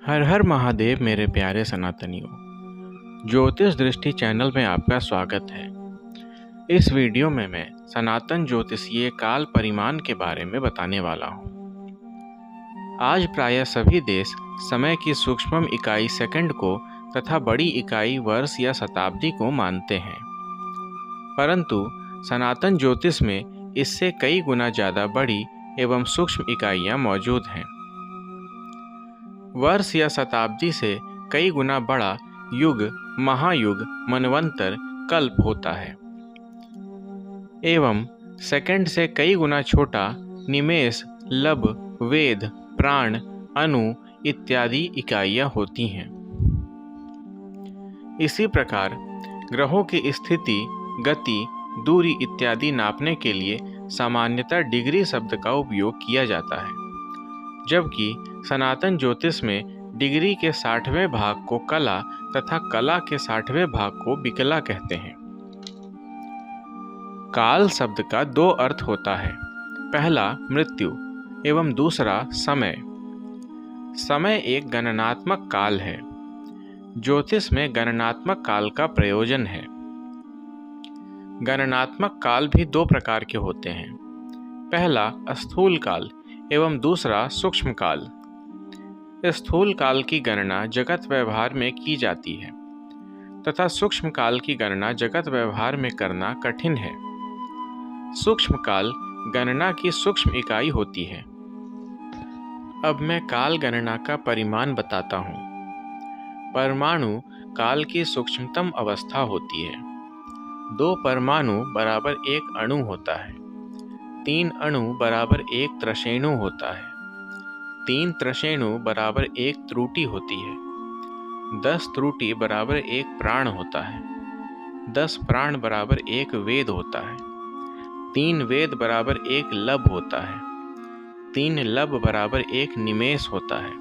हर हर महादेव मेरे प्यारे सनातनियों। ज्योतिष दृष्टि चैनल में आपका स्वागत है। इस वीडियो में मैं सनातन ज्योतिषीय काल परिमाण के बारे में बताने वाला हूँ। आज प्रायः सभी देश समय की सूक्ष्म इकाई सेकंड को तथा बड़ी इकाई वर्ष या शताब्दी को मानते हैं, परंतु सनातन ज्योतिष में इससे कई गुना ज़्यादा बड़ी एवं सूक्ष्म इकाइयाँ मौजूद हैं। वर्ष या शताब्दी से कई गुना बड़ा युग, महायुग, मनवंतर, कल्प होता है एवं सेकंड से कई गुना छोटा निमेष, लब, वेद, प्राण, अणु इत्यादि इकाइयाँ होती हैं। इसी प्रकार ग्रहों की स्थिति, गति, दूरी इत्यादि नापने के लिए सामान्यतः डिग्री शब्द का उपयोग किया जाता है, जबकि सनातन ज्योतिष में डिग्री के 60वें भाग को कला तथा कला के 60वें भाग को विकला कहते हैं। काल शब्द का दो अर्थ होता है, पहला मृत्यु एवं दूसरा समय। समय एक गणनात्मक काल है। ज्योतिष में गणनात्मक काल का प्रयोजन है। गणनात्मक काल भी दो प्रकार के होते हैं, पहला स्थूल काल एवं दूसरा सूक्ष्म काल। स्थूल काल की गणना जगत व्यवहार में की जाती है तथा सूक्ष्म काल की गणना जगत व्यवहार में करना कठिन है। सूक्ष्म काल गणना की सूक्ष्म इकाई होती है। अब मैं काल गणना का परिमाण बताता हूँ। परमाणु काल की सूक्ष्मतम अवस्था होती है। 2 परमाणु बराबर 1 अणु होता है। 3 अणु बराबर 1 त्रषेणु होता है। 3 त्रषेणु बराबर 1 त्रुटि होती है। 10 त्रुटि बराबर 1 प्राण होता है। 10 प्राण बराबर 1 वेद होता है। 3 वेद बराबर 1 लब होता है। 3 लब बराबर 1 निमेष होता है।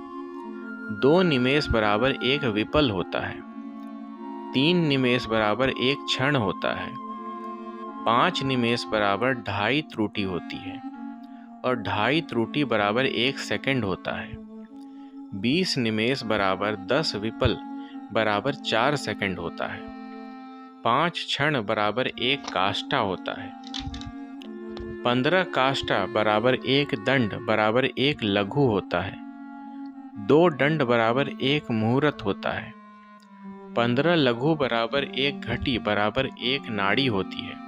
2 निमेष बराबर 1 विपल होता है। 3 निमेष बराबर 1 क्षण होता है। 5 निमेष बराबर 2.5 त्रुटि होती है और 2.5 त्रुटि बराबर 1 सेकंड होता है। 20 निमेष बराबर 10 विपल बराबर 4 सेकंड होता है। 5 क्षण बराबर 1 काष्ठा होता है। 15 काष्ठा बराबर 1 दंड बराबर 1 लघु होता है। 2 दंड बराबर 1 मुहूर्त होता है। 15 लघु बराबर 1 घटी बराबर 1 नाड़ी होती है।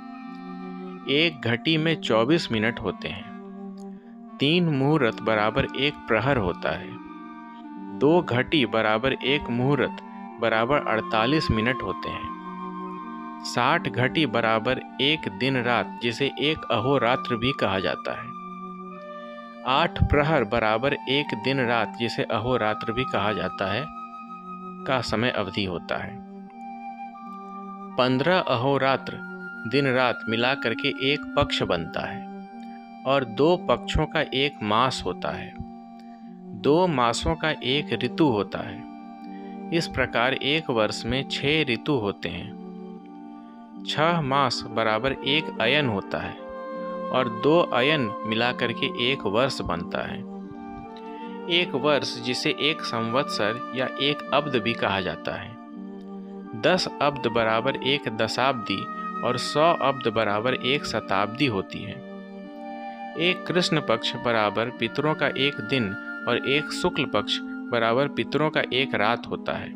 1 घटी में 24 मिनट होते हैं। 3 मुहूर्त बराबर 1 प्रहर होता है। 2 घटी बराबर 1 मुहूर्त बराबर 48 मिनट होते हैं। 60 घटी बराबर 1 दिन रात, जिसे 1 अहोरात्र भी कहा जाता है। 8 प्रहर बराबर 1 दिन रात, जिसे अहोरात्र भी कहा जाता है, का समय अवधि होता है। 15 अहोरात्र दिन रात मिला करके 1 पक्ष बनता है और 2 पक्षों का 1 मास होता है। 2 मासों का 1 ऋतु होता है। इस प्रकार 1 वर्ष में 6 ऋतु होते हैं। 6 मास बराबर 1 अयन होता है और 2 अयन मिला करके 1 वर्ष बनता है। 1 वर्ष जिसे 1 संवत्सर या 1 अब्द भी कहा जाता है। 10 अब्द बराबर 1 दशाब्दी और 100 अब्द बराबर 1 शताब्दी होती है। 1 कृष्ण पक्ष बराबर पितरों का 1 दिन और 1 शुक्ल पक्ष बराबर पितरों का 1 रात होता है।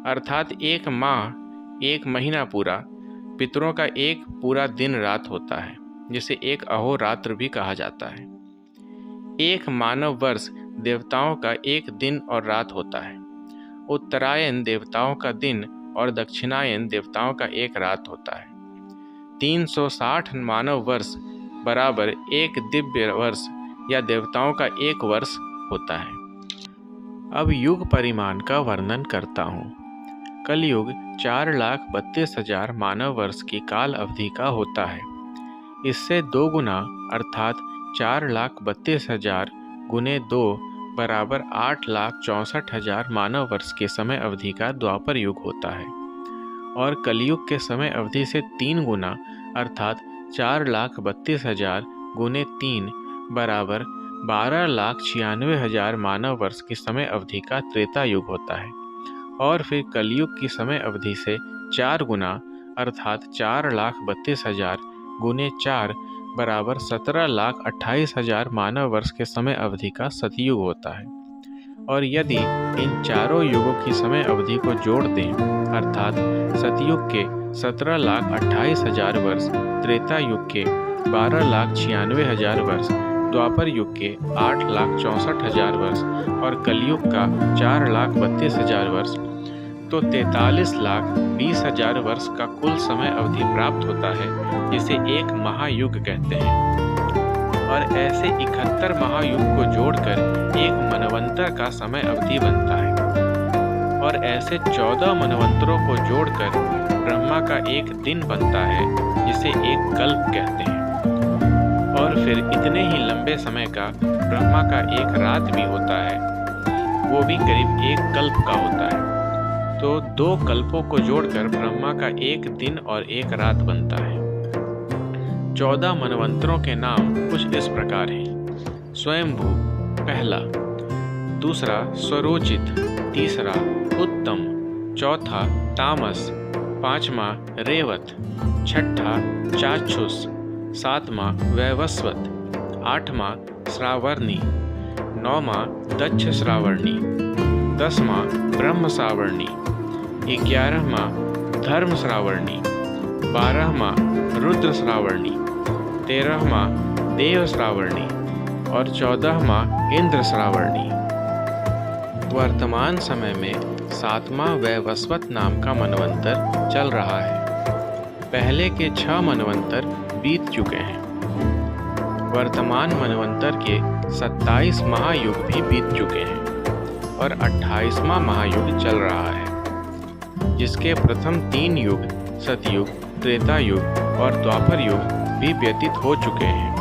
अर्थात 1 माह, 1 महीना पूरा पितरों का 1 पूरा दिन रात होता है, जिसे 1 अहोरात्र भी कहा जाता है। 1 मानव वर्ष देवताओं का 1 दिन और रात होता है। उत्तरायण देवताओं का दिन और दक्षिणायन देवताओं का 1 रात होता है। 360 मानव वर्ष बराबर 1 दिव्य वर्ष या देवताओं का 1 वर्ष होता है। अब युग परिमाण का वर्णन करता हूँ। कलयुग 4,32,000 मानव वर्ष की काल अवधि का होता है। इससे 2 गुना अर्थात 4,32,000 गुने 2 बराबर 8,64,000 मानव वर्ष के समय अवधि का द्वापर युग होता है और कलयुग के समय अवधि से 3 गुना अर्थात 4,32,000 गुने 3 बराबर 12,96,000 मानव वर्ष की समय अवधि का त्रेता युग होता है और फिर कलयुग की समय अवधि से 4 गुना अर्थात 4,32,000 गुने 4 बराबर 17,28,000 मानव वर्ष के समय अवधि का सतयुग होता है। और यदि इन चारों युगों की समय अवधि को जोड़ दें अर्थात सतयुग के 17,28,000 वर्ष, त्रेता युग के 12,96,000 वर्ष, द्वापर युग के 8,64,000 वर्ष और कलयुग का 4,32,000 वर्ष, तो 43,20,000 वर्ष का कुल समय अवधि प्राप्त होता है, जिसे एक महायुग कहते हैं। और ऐसे 71 महायुग को जोड़कर एक मनवंतर का समय अवधि बनता है और ऐसे 14 मनवंतरों को जोड़कर ब्रह्मा का एक दिन बनता है, जिसे एक कल्प कहते हैं। और फिर इतने ही लंबे समय का ब्रह्मा का एक रात भी होता है, वो भी करीब एक कल्प का होता है। तो 2 कल्पों को जोड़कर ब्रह्मा का एक दिन और एक रात बनता है। 14 मनवंतरों के नाम कुछ इस प्रकार हैं। स्वयंभू पहला, दूसरा स्वरोचित, तीसरा उत्तम, चौथा तामस, पांचवा रेवत, छठा चाक्षुष, सातवां वैवस्वत, आठवां श्रावर्णी, नौवां दक्ष श्रावर्णी, 10वां ब्रह्म श्रावर्णी, 11वां धर्म श्रावर्णी, 12वां रुद्र श्रावर्णी, 13वां देव श्रावर्णी और 14वां इंद्र श्रावर्णी। वर्तमान समय में 7वां वैवस्वत नाम का मनवंतर चल रहा है। पहले के 6 मनवंतर बीत चुके हैं। वर्तमान मनवंतर के 27 महायुग भी बीत चुके हैं और 28वां महायुग चल रहा है, जिसके प्रथम 3 युग सतयुग, त्रेता युग और द्वापर युग भी व्यतीत हो चुके हैं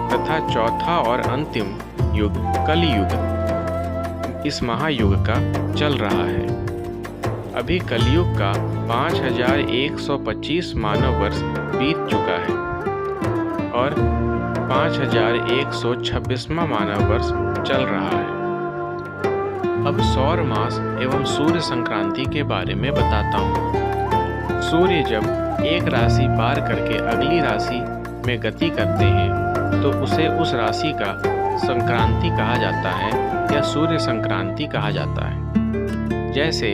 तथा चौथा और अंतिम युग कलयुग इस महायुग का चल रहा है। अभी कलयुग का 5,125 मानव वर्ष बीत चुका है और 5,126वां मानव वर्ष चल रहा है। अब सौर मास एवं सूर्य संक्रांति के बारे में बताता हूँ। सूर्य जब एक राशि पार करके अगली राशि में गति करते हैं तो उसे उस राशि का संक्रांति कहा जाता है या सूर्य संक्रांति कहा जाता है। जैसे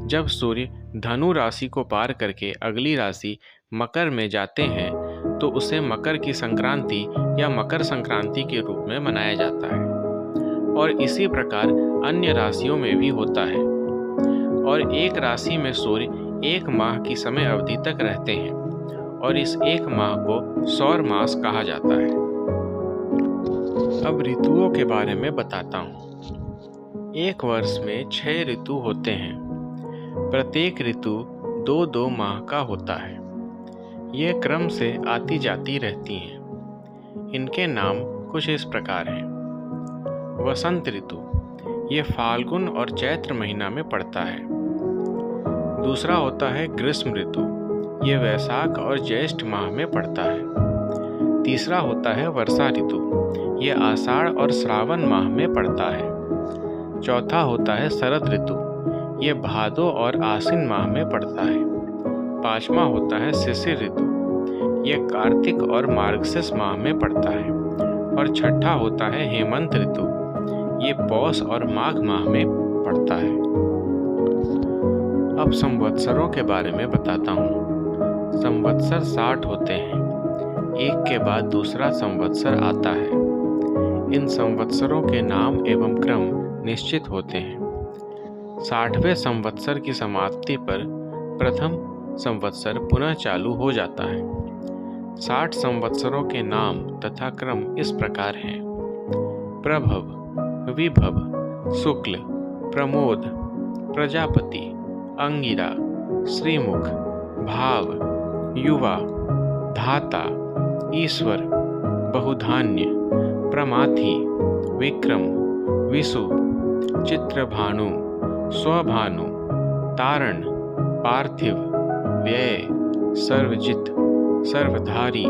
जब सूर्य धनु राशि को पार करके अगली राशि मकर में जाते हैं तो उसे मकर की संक्रांति या मकर संक्रांति के रूप में मनाया जाता है। और इसी प्रकार अन्य राशियों में भी होता है। और एक राशि में सूर्य 1 माह की समय अवधि तक रहते हैं और इस 1 माह को सौर मास कहा जाता है। अब ऋतुओं के बारे में बताता हूँ। एक वर्ष में 6 ऋतु होते हैं। प्रत्येक ऋतु 2-2 माह का होता है। ये क्रम से आती जाती रहती हैं। इनके नाम कुछ इस प्रकार हैं। वसंत ऋतु, ये फाल्गुन और चैत्र महीना में पड़ता है। दूसरा होता है ग्रीष्म ऋतु, ये वैशाख और ज्येष्ठ माह में पड़ता है। तीसरा होता है वर्षा ऋतु, ये आषाढ़ और श्रावण माह में पड़ता है। चौथा होता है शरद ऋतु, ये भादो और आश्विन माह में पड़ता है। पांचवा होता है शिशिर ऋतु, ये कार्तिक और मार्गशीर्ष माह में पड़ता है। और छठा होता है हेमंत ऋतु, ये पौष और माघ माह में पड़ता है। अब संवत्सरों के बारे में बताता हूँ। संवत्सर 60 होते हैं। एक के बाद दूसरा संवत्सर आता है। इन संवत्सरों के नाम एवं क्रम निश्चित होते हैं। 60वें संवत्सर की समाप्ति पर प्रथम संवत्सर पुनः चालू हो जाता है। 60 संवत्सरों के नाम तथा क्रम इस प्रकार हैं: प्रभव, विभव, शुक्ल, प्रमोद, प्रजापति, अंगिरा, श्रीमुख, भाव, युवा, धाता, ईश्वर, बहुधान्य, प्रमाथि, विक्रम, विशु, चित्रभानु, स्वभानु, तारण, पार्थिव, व्यय, सर्वजित, सर्वधारी,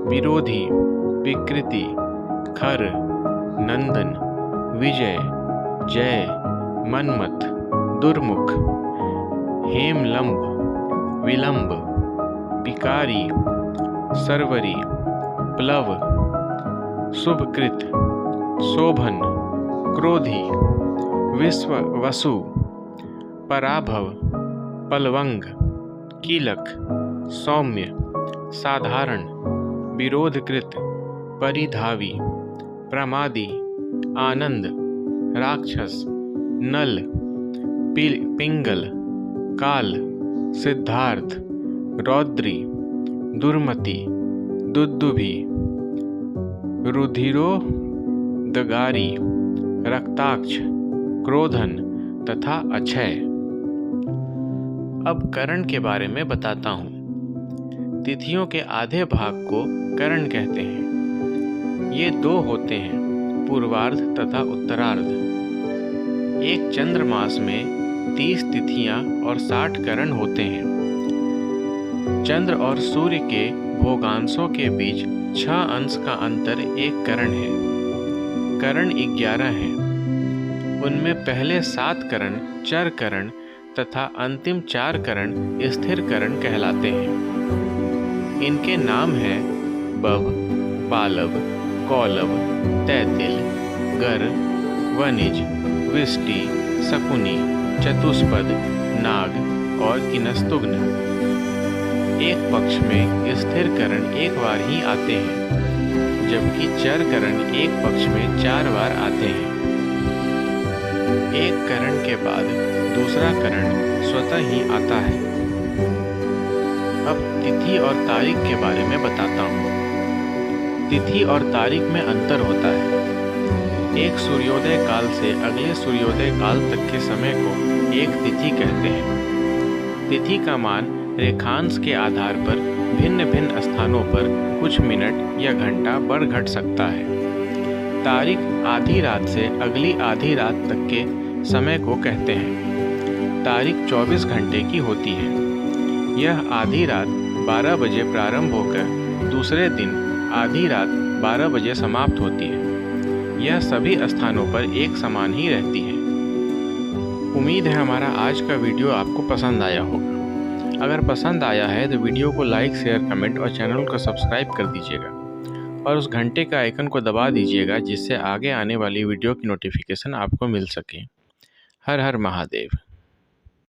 विरोधी, विकृति, खर, नंदन, विजय, जय, मनमत, दुर्मुख, हेमलंब, विलंब, विकारी, सरवरी, प्लव, शुभकृत, शोभन, क्रोधी, विश्व वसु, पराभव, पलवंग, कीलक, सौम्य, साधारण, विरोधकृत, परिधावी, प्रमादी, आनंद, राक्षस, नल, पिंगल, काल, सिद्धार्थ, रौद्री, दुर्मति, दुद्दुभी, रुधिरोदगारी, रक्ताक्ष, क्रोधन तथा अक्षय। अब करण के बारे में बताता हूँ। तिथियों के आधे भाग को करण कहते हैं। ये दो होते हैं, पूर्वार्ध तथा उत्तरार्ध। एक चंद्रमास में 30 तिथियां और 60 करण होते हैं। चंद्र और सूर्य के भोगांशों के बीच 6 अंश का अंतर एक करण है। करण 11 हैं। उनमें पहले 7 करण चर करण तथा अंतिम 4 करण स्थिर करण कहलाते हैं। इनके नाम हैं बभ, पालव, कौलव, तैतिल, गर, वनिज, विष्टि, शकुनी, चतुष्पद, नाग और किनस्तुग्न। एक पक्ष में स्थिर करण एक बार ही आते हैं, जबकि चर करण एक पक्ष में 4 बार आते हैं। एक करण के बाद दूसरा करण स्वतः ही आता है। अब तिथि और तारीख के बारे में बताता हूँ। तिथि और तारीख में अंतर होता है। एक सूर्योदय काल से अगले सूर्योदय काल तक के समय को एक तिथि कहते हैं। तिथि का मान रेखांश के आधार पर भिन्न भिन्न स्थानों पर कुछ मिनट या घंटा बढ़ घट सकता है। तारीख आधी रात से अगली आधी रात तक के समय को कहते हैं। तारीख 24 घंटे की होती है। यह आधी रात 12 बजे प्रारंभ होकर दूसरे दिन आधी रात 12 बजे समाप्त होती है। यह सभी स्थानों पर एक समान ही रहती है। उम्मीद है हमारा आज का वीडियो आपको पसंद आया होगा। अगर पसंद आया है तो वीडियो को लाइक, शेयर, कमेंट और चैनल को सब्सक्राइब कर दीजिएगा और उस घंटे का आइकन को दबा दीजिएगा, जिससे आगे आने वाली वीडियो की नोटिफिकेशन आपको मिल सके। हर हर महादेव।